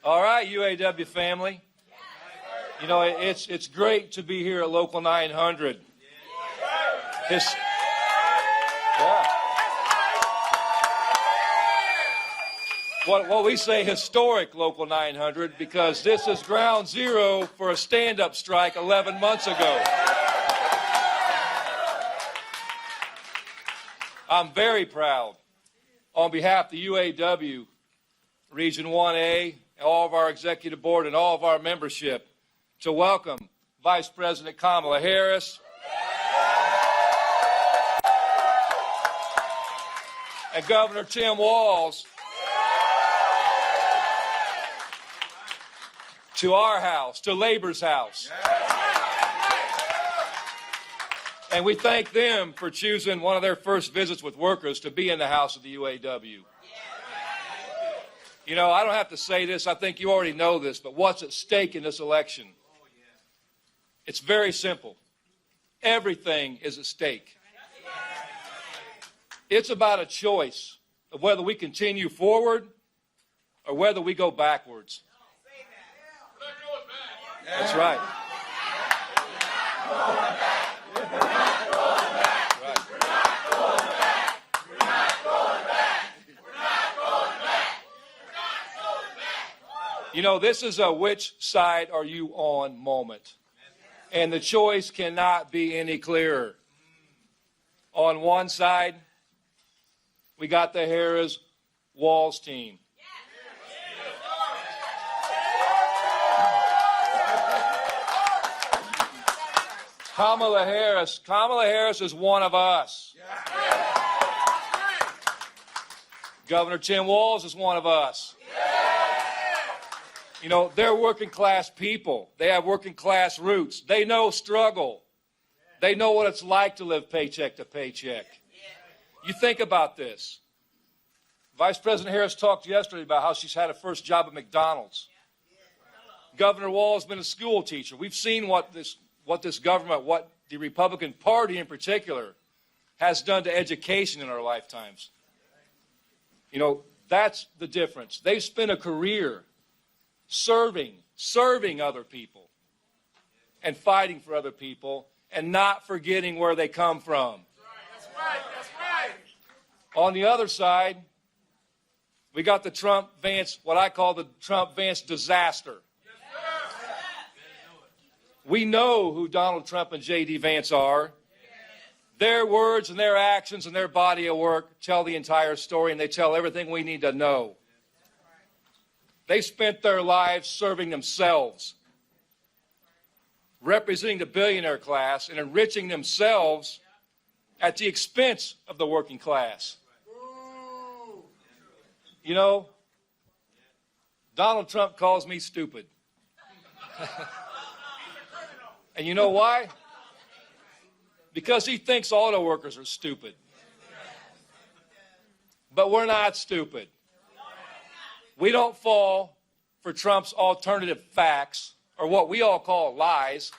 All right, UAW family. You know, it's great to be here at Local 900. Yeah. What we say historic Local 900, because this is ground zero for a stand-up strike 11 months ago. I'm very proud, on behalf of the UAW, Region 1A, all of our executive board, and all of our membership, to welcome Vice President Kamala Harris and Governor Tim Walz to our house, to Labor's house. And we thank them for choosing one of their first visits with workers to be in the house of the UAW. You know, I don't have to say this. I think you already know this, but what's at stake in this election? It's very simple. Everything is at stake. It's about a choice of whether we continue forward or whether we go backwards. That's right. You know, this is a which side are you on moment. And the choice cannot be any clearer. On one side, we got the Harris Walz team. Kamala Harris is one of us. Governor Tim Walz is one of us. You know, they're working class people. They have working class roots. They know struggle. They know what it's like to live paycheck to paycheck. You think about this. Vice President Harris talked yesterday about how she's had a first job at McDonald's. Governor Walz has been a school teacher. We've seen what this government, what the Republican Party in particular, has done to education in our lifetimes. You know, that's the difference. They've spent a career serving other people and fighting for other people and not forgetting where they come from. That's right. That's right. On the other side, we got the Trump-Vance, what I call the Trump-Vance disaster. We know who Donald Trump and J.D. Vance are. Their words and their actions and their body of work tell the entire story, and they tell everything we need to know. They spent their lives serving themselves, representing the billionaire class, and enriching themselves at the expense of the working class. You know, Donald Trump calls me stupid. And you know why? Because he thinks auto workers are stupid. But we're not stupid. We don't fall for Trump's alternative facts, or what we all call lies.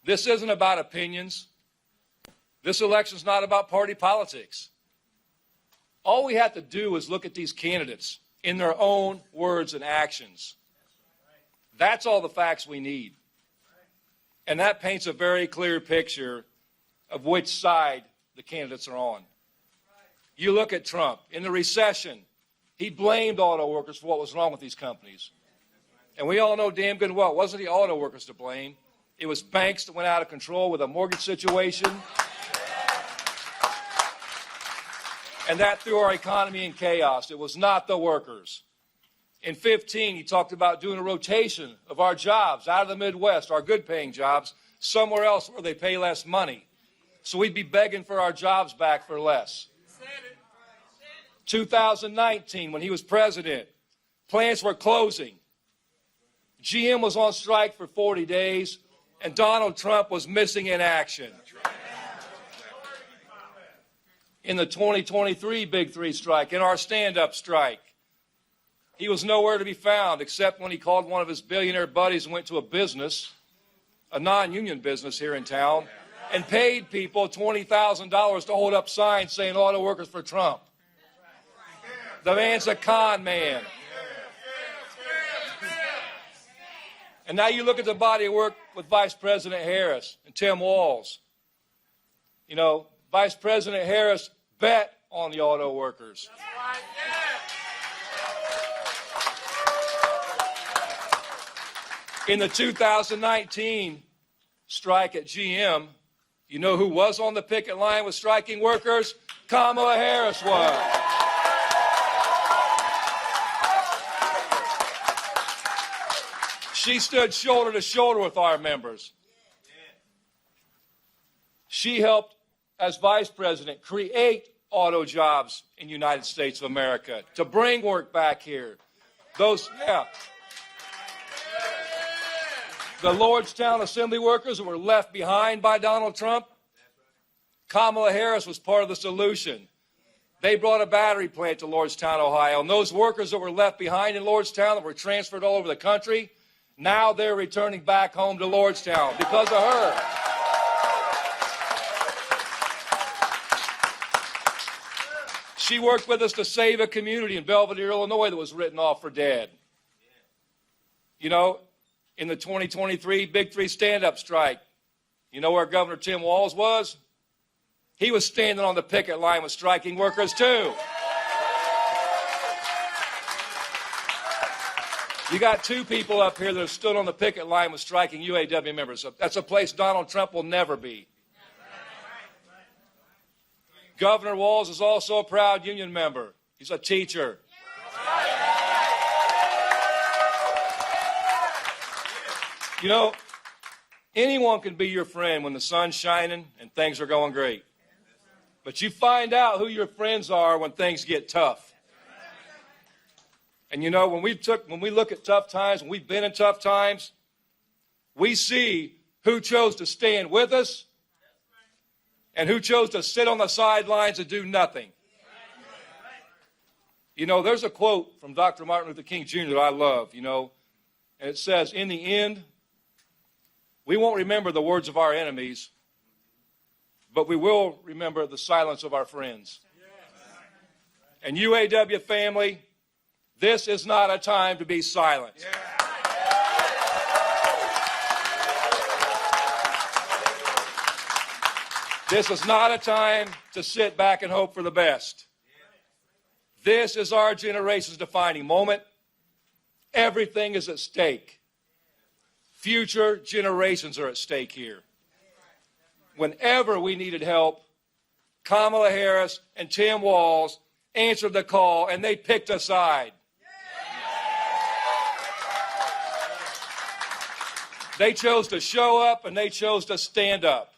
This isn't about opinions. This election's not about party politics. All we have to do is look at these candidates in their own words and actions. That's all the facts we need. And that paints a very clear picture of which side the candidates are on. You look at Trump. In the recession, he blamed auto workers for what was wrong with these companies. And we all know damn good well, it wasn't the auto workers to blame. It was banks that went out of control with a mortgage situation. And that threw our economy in chaos. It was not the workers. In 2015, he talked about doing a rotation of our jobs out of the Midwest, our good-paying jobs, somewhere else where they pay less money. So we'd be begging for our jobs back for less. 2019, when he was president, plants were closing. GM was on strike for 40 days, and Donald Trump was missing in action. In the 2023 Big Three strike, in our stand-up strike, he was nowhere to be found except when he called one of his billionaire buddies and went to a business, a non-union business here in town, and paid people $20,000 to hold up signs saying auto workers for Trump. The man's a con man. And now you look at the body of work with Vice President Harris and Tim Walz. You know, Vice President Harris bet on the auto workers. In the 2019 strike at GM, you know who was on the picket line with striking workers? Kamala Harris was. She stood shoulder to shoulder with our members. She helped, as vice president, create auto jobs in the United States of America to bring work back here. The Lordstown assembly workers that were left behind by Donald Trump, Kamala Harris was part of the solution. They brought a battery plant to Lordstown, Ohio, and those workers that were left behind in Lordstown that were transferred all over the country, now they're returning back home to Lordstown because of her. She worked with us to save a community in Belvedere, Illinois that was written off for dead. You know, in the 2023 Big Three stand-up strike, you know where Governor Tim Walz was? He was standing on the picket line with striking workers too. You got two people up here that have stood on the picket line with striking UAW members. That's a place Donald Trump will never be. Governor Walz is also a proud union member. He's a teacher. You know, anyone can be your friend when the sun's shining and things are going great. But you find out who your friends are when things get tough. And you know, when we look at tough times, when we've been in tough times, we see who chose to stand with us and who chose to sit on the sidelines and do nothing. You know, there's a quote from Dr. Martin Luther King Jr. that I love, you know, and it says, in the end, we won't remember the words of our enemies, but we will remember the silence of our friends. And UAW family, this is not a time to be silent. This is not a time to sit back and hope for the best. This is our generation's defining moment. Everything is at stake. Future generations are at stake here. Whenever we needed help, Kamala Harris and Tim Walz answered the call, and they picked a side. They chose to show up, and they chose to stand up.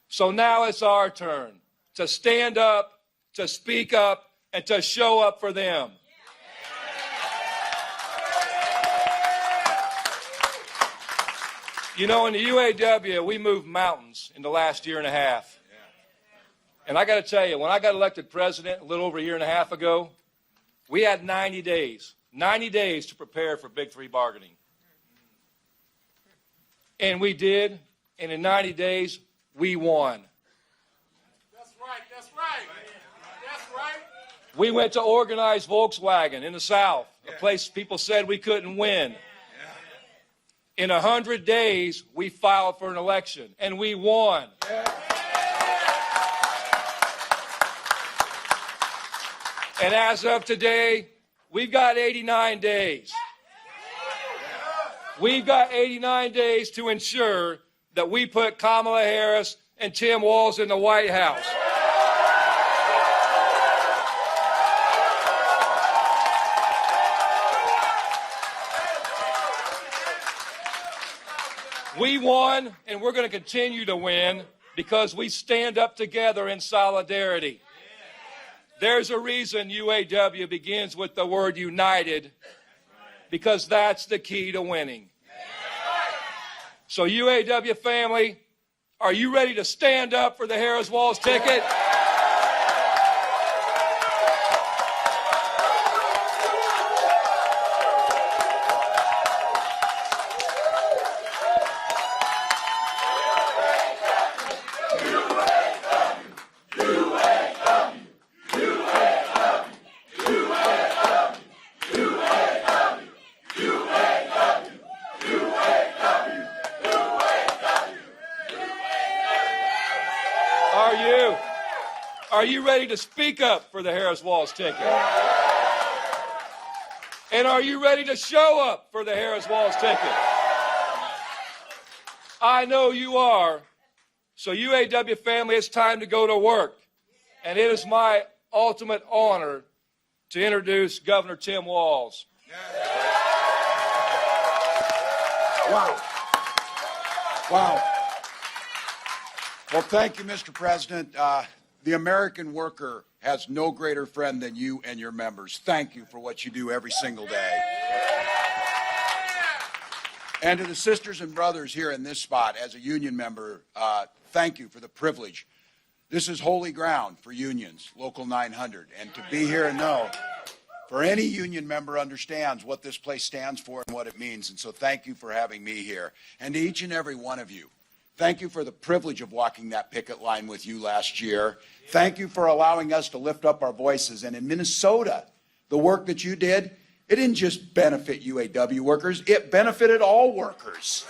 So now it's our turn to stand up, to speak up, and to show up for them. You know, in the UAW, we moved mountains in the last year and a half. And I got to tell you, when I got elected president a little over a year and a half ago, we had 90 days to prepare for Big Three bargaining. And we did, and in 90 days, we won. That's right. We went to organize Volkswagen in the South, a place people said we couldn't win. In 100 days, we filed for an election, and we won. And as of today, we've got 89 days. We've got 89 days to ensure that we put Kamala Harris and Tim Walz in the White House. We won, and we're going to continue to win because we stand up together in solidarity. There's a reason UAW begins with the word united, because that's the key to winning. So UAW family, are you ready to stand up for the Harris-Walz ticket? Are you? Are you ready to speak up for the Harris-Walz ticket? And are you ready to show up for the Harris-Walz ticket? I know you are. So UAW family, it's time to go to work. And it is my ultimate honor to introduce Governor Tim Walz. Wow. Wow. Well, thank you, Mr. President. The American worker has no greater friend than you and your members. Thank you for what you do every single day. And to the sisters and brothers here in this spot, as a union member, thank you for the privilege. This is holy ground for unions, Local 900. And to be here and know, for any union member understands what this place stands for and what it means. And so thank you for having me here. And to each and every one of you, thank you for the privilege of walking that picket line with you last year. Thank you for allowing us to lift up our voices. And in Minnesota, the work that you did, it didn't just benefit UAW workers, it benefited all workers.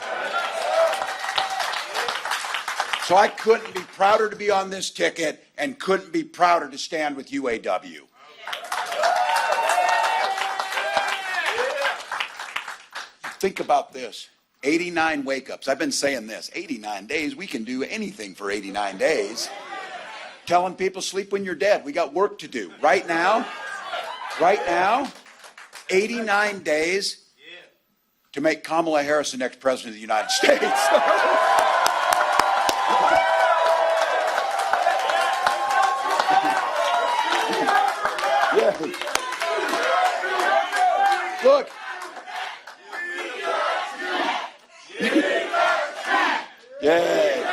So I couldn't be prouder to be on this ticket and couldn't be prouder to stand with UAW. Think about this. 89 wake-ups. I've been saying this. 89 days. We can do anything for 89 days. Telling people sleep when you're dead. We got work to do. Right now, 89 days to make Kamala Harris the next president of the United States. Yeah. Look. Yay.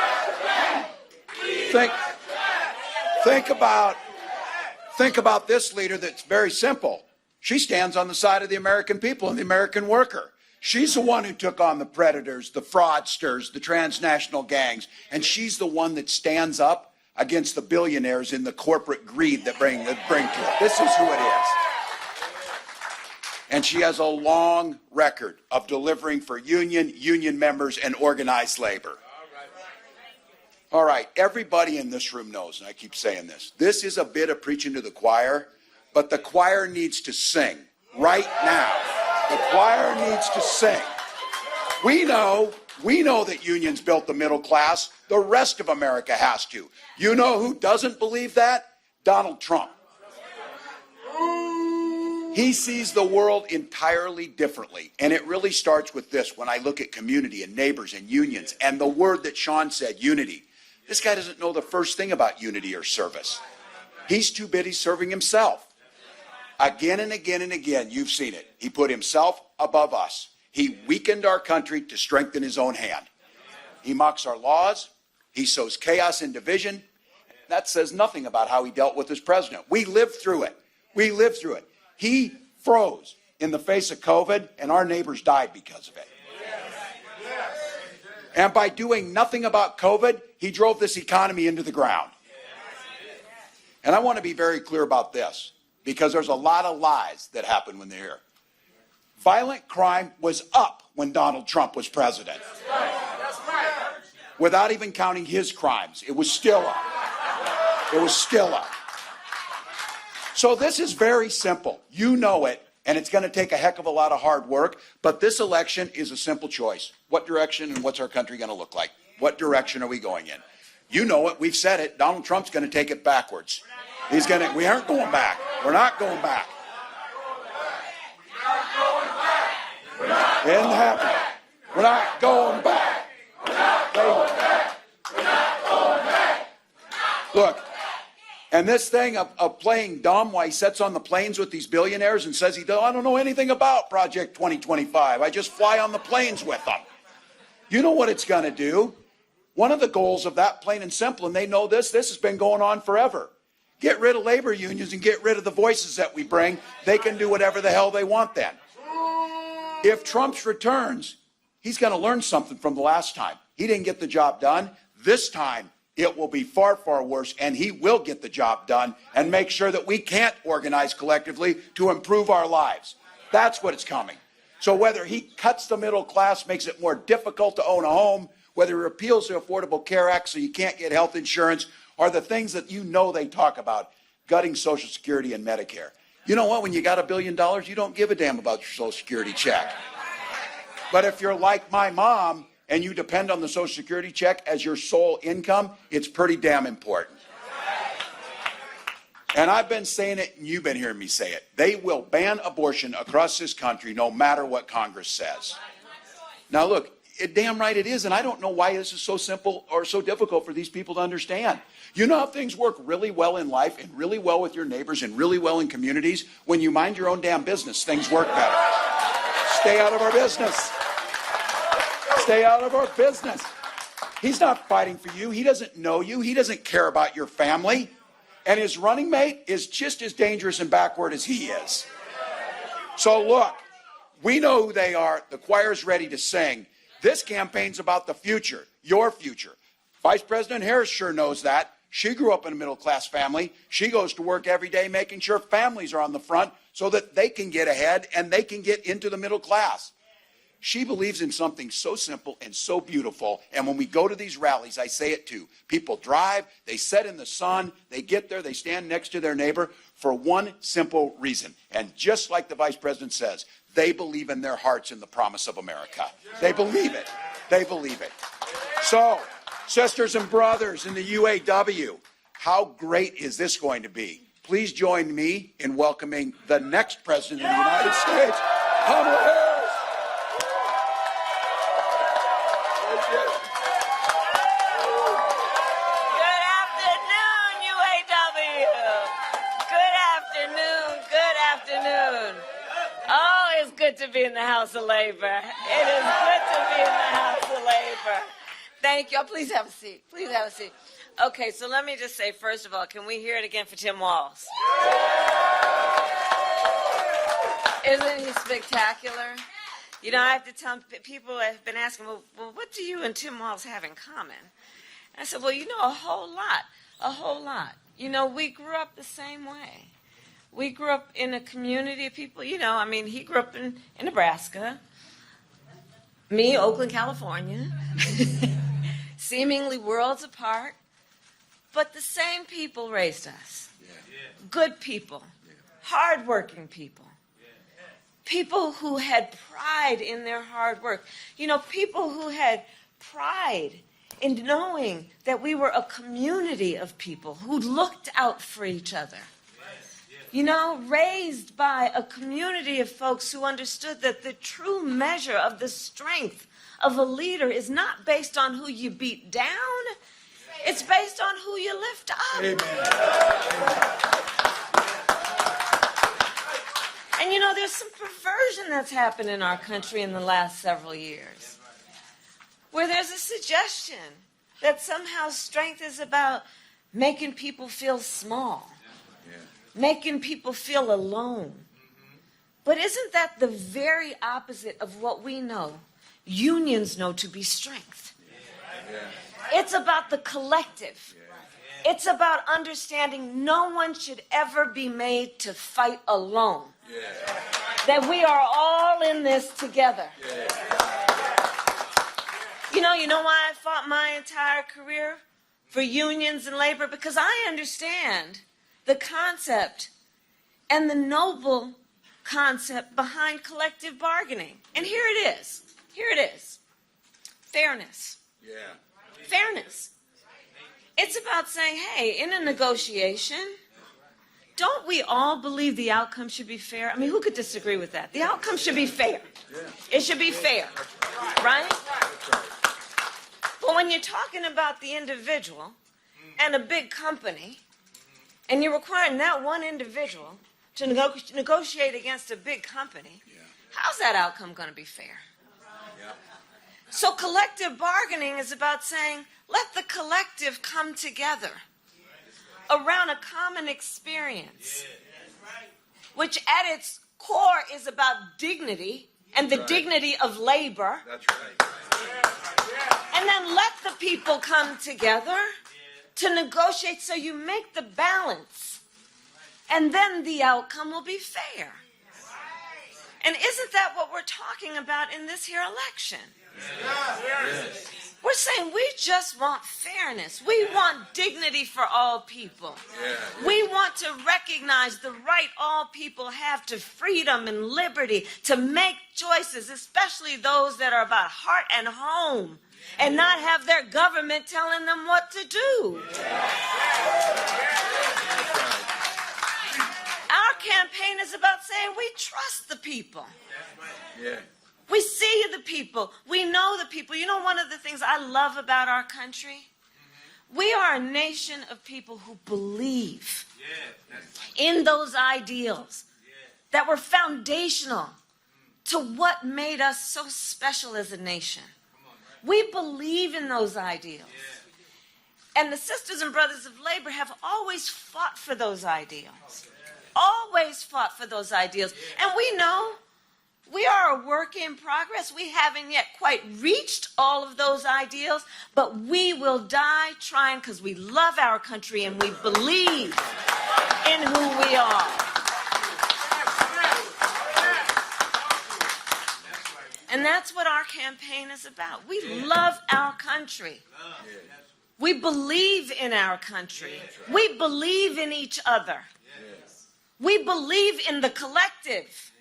Think about this leader that's very simple. She stands on the side of the American people and the American worker. She's the one who took on the predators, the fraudsters, the transnational gangs, and she's the one that stands up against the billionaires in the corporate greed that bring to it. This is who it is. And she has a long record of delivering for union members, and organized labor. All right, everybody in this room knows, and I keep saying this is a bit of preaching to the choir, but the choir needs to sing right now. The choir needs to sing. We know that unions built the middle class. The rest of America has to. You know who doesn't believe that? Donald Trump. He sees the world entirely differently. And it really starts with this. When I look at community and neighbors and unions and the word that Shawn said, unity. This guy doesn't know the first thing about unity or service. He's too busy serving himself. Again and again and again, you've seen it. He put himself above us. He weakened our country to strengthen his own hand. He mocks our laws. He sows chaos and division. That says nothing about how he dealt with his president. We lived through it. We lived through it. He froze in the face of COVID, and our neighbors died because of it. And by doing nothing about COVID, he drove this economy into the ground. And I want to be very clear about this, because there's a lot of lies that happen when they're here. Violent crime was up when Donald Trump was president. That's right. Without even counting his crimes, it was still up. It was still up. So this is very simple. You know it, and it's going to take a heck of a lot of hard work, but this election is a simple choice. What direction and what's our country going to look like? What direction are we going in? You know it. We've said it. Donald Trump's going to take it backwards. We aren't going back. We're not going back. It isn't happening. We're not going back. We're not going back. We're not going back. Look, and this thing of playing dumb while he sits on the planes with these billionaires and says I don't know anything about Project 2025. I just fly on the planes with them. You know what it's going to do? One of the goals of that, plain and simple, and they know this has been going on forever. Get rid of labor unions and get rid of the voices that we bring. They can do whatever the hell they want then. If Trump returns, he's going to learn something from the last time. He didn't get the job done. This time, it will be far, far worse, and he will get the job done and make sure that we can't organize collectively to improve our lives. That's what it's coming. So whether he cuts the middle class, makes it more difficult to own a home, whether he repeals the Affordable Care Act so you can't get health insurance, are the things that you know they talk about, gutting Social Security and Medicare. You know what? When you got $1 billion, you don't give a damn about your Social Security check. But if you're like my mom and you depend on the Social Security check as your sole income, it's pretty damn important. And I've been saying it, and you've been hearing me say it. They will ban abortion across this country no matter what Congress says. Now look, damn right it is, and I don't know why this is so simple or so difficult for these people to understand. You know how things work really well in life and really well with your neighbors and really well in communities? When you mind your own damn business, things work better. Stay out of our business. Stay out of our business. He's not fighting for you. He doesn't know you. He doesn't care about your family. And his running mate is just as dangerous and backward as he is. So look, we know who they are. The choir's ready to sing. This campaign's about the future, your future. Vice President Harris sure knows that. She grew up in a middle-class family. She goes to work every day making sure families are on the front so that they can get ahead and they can get into the middle class. She believes in something so simple and so beautiful. And when we go to these rallies, I say it too. People drive, they sit in the sun, they get there, they stand next to their neighbor for one simple reason. And just like the Vice President says, they believe in their hearts in the promise of America. They believe it. They believe it. So, sisters and brothers in the UAW, how great is this going to be? Please join me in welcoming the next President of the United States, Kamala Harris. Oh, it's good to be in the House of Labor. It is good to be in the House of Labor. Thank you. Oh, please have a seat. Please have a seat. Okay, so let me just say, first of all, can we hear it again for Tim Walz? Isn't he spectacular? You know, I have to tell people have been asking, well, what do you and Tim Walz have in common? And I said, well, you know, a whole lot. You know, we grew up the same way. We grew up in a community of people, you know, I mean, he grew up in Nebraska, me, Oakland, California, seemingly worlds apart, but the same people raised us. Good people, hardworking people, people who had pride in their hard work, you know, people who had pride in knowing that we were a community of people who looked out for each other. You know, raised by a community of folks who understood that the true measure of the strength of a leader is not based on who you beat down, it's based on who you lift up. Amen. And you know, there's some perversion that's happened in our country in the last several years, where there's a suggestion that somehow strength is about making people feel small. Making people feel alone. But isn't that the very opposite of what we know, unions know to be strength? It's about the collective. It's about understanding no one should ever be made to fight alone. That we are all in this together. You know why I fought my entire career for unions and labor? Because I understand the concept and the noble concept behind collective bargaining. And here it is. Fairness. Fairness. It's about saying, hey, in a negotiation, don't we all believe the outcome should be fair? I mean, who could disagree with that? The outcome should be fair. It should be fair, right? But when you're talking about the individual and a big company, and you're requiring that one individual to negotiate against a big company, how's that outcome going to be fair? So collective bargaining is about saying, let the collective come together around a common experience, which at its core is about dignity and the dignity of labor. And then let the people come together to negotiate so you make the balance, and then the outcome will be fair. And isn't that what we're talking about in this here election? We're saying we just want fairness. We want dignity for all people. We want to recognize the right all people have to freedom and liberty to make choices, especially those that are about heart and home, and not have their government telling them what to do. Our campaign is about saying we trust the people. We see the people. We know the people. You know, one of the things I love about our country? We are a nation of people who believe in those ideals that were foundational to what made us so special as a nation. We believe in those ideals. And the sisters and brothers of labor have always fought for those ideals. Always fought for those ideals. And we know we are a work in progress. We haven't yet quite reached all of those ideals, but we will die trying because we love our country and we believe in who we are. And that's what our campaign is about. We love our country. We believe in our country. We believe in each other. We believe in the collective.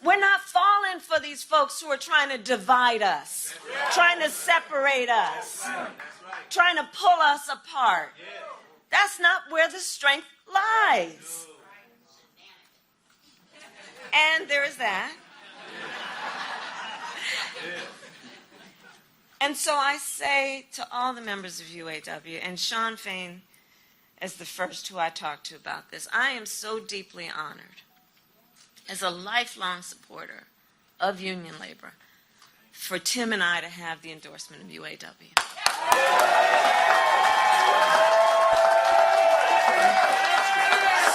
We're not falling for these folks who are trying to divide us, trying to separate us, trying to pull us apart. That's not where the strength lies. And there is that. And so I say to all the members of UAW, and Shawn Fain as the first who I talked to about this, I am so deeply honored as a lifelong supporter of union labor for Tim and I to have the endorsement of UAW.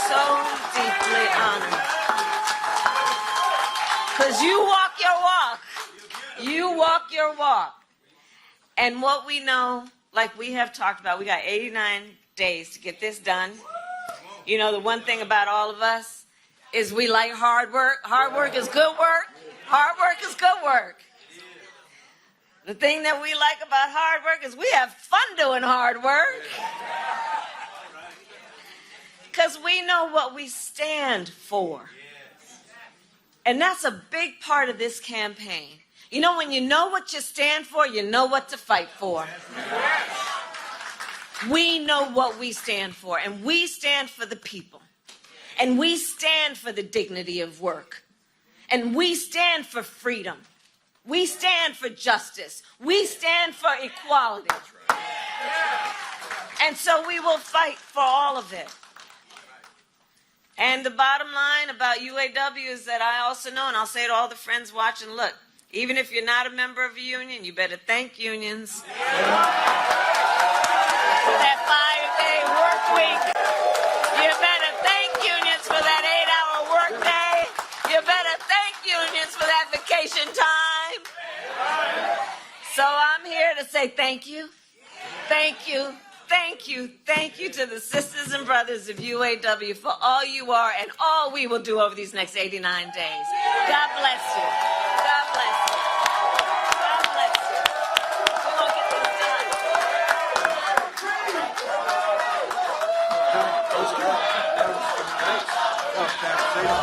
So deeply honored. Because you walk your walk. You walk your walk. And what we know, like we have talked about, we got 89 days to get this done. You know, the one thing about all of us is we like hard work. Hard work is good work. Hard work is good work. The thing that we like about hard work is we have fun doing hard work. Because we know what we stand for. And that's a big part of this campaign. You know, when you know what you stand for, you know what to fight for. We know what we stand for, and we stand for the people. And we stand for the dignity of work. And we stand for freedom. We stand for justice. We stand for equality. And so we will fight for all of it. And the bottom line about UAW is that I also know, and I'll say to all the friends watching, look, even if you're not a member of a union, you better thank unions for that 5-day work week. You better thank unions for that 8-hour work day. You better thank unions for that vacation time. So I'm here to say thank you. Thank you. Thank you, thank you to the sisters and brothers of UAW for all you are and all we will do over these next 89 days. God bless you. God bless you. God bless you. We're going to get this done.